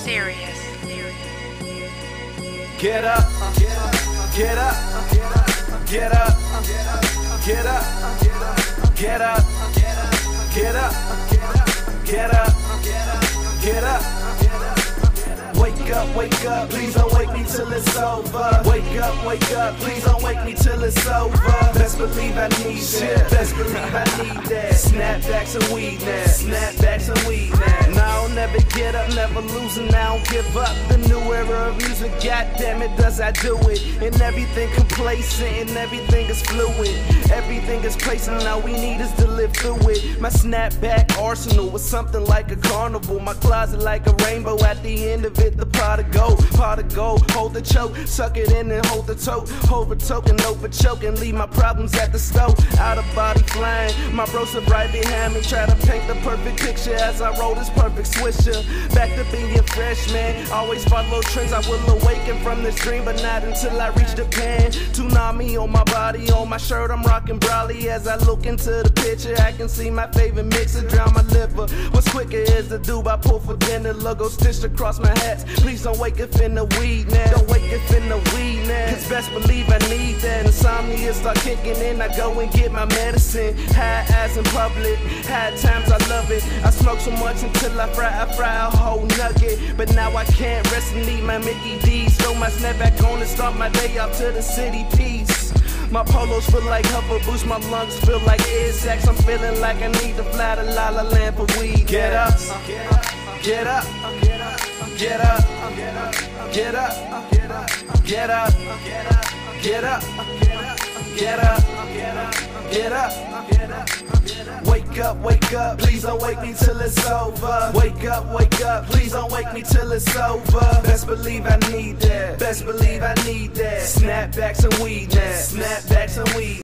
serious. Get up, get up, get up, get up, get up, get up, get up, get up. Wake up, please don't wake me till it's over. Wake up, please don't wake me till it's over. Best believe I need that, best believe I need that. Snapbacks and weed now, snapbacks and weed now. Now I'll never get up, never losing, I don't give up. The new era of music, goddamn it, does I do it. And everything complacent and everything is fluid. Everything is placing, all we need is to live through it. My snapback arsenal was something like a carnival. My closet like a rainbow, at the end of it, the pot of gold, hold the choke, suck it in and hold the tote, over token, over choke, and leave my problems at the stove. Out of body flying, my bros are right behind me, try to paint the perfect picture as I roll this perfect swisher. Back to being fresh, man, always follow trends. I will awaken from this dream, but not until I reach the pen. Tsunami on my body, on my shirt, I'm rocking Brawley. As I look into the picture, I can see my favorite mixer drown my liver. What's quicker is the dude I pull for dinner, logo stitched across my hats. Please don't wake up in the weed now, don't wake up in the weed now, cause best believe I need that. Insomnia start kicking in, I go and get my medicine. High as in public, high times I love it. I smoke so much until I fry a whole nugget. But now I can't rest and need my Mickey D's. Throw my snapback on and start my day off to the city peace. My polos feel like hover boots, my lungs feel like air sacs. I'm feeling like I need to fly to La La Land for weed. Get up, get up, get up, get up, get up, get up, get up, get up, get up. Wake up, please don't wake me till it's over. Wake up, please don't wake me till it's over. Best believe I need that, best believe I need that. Snapbacks and weed now, snapbacks and weed.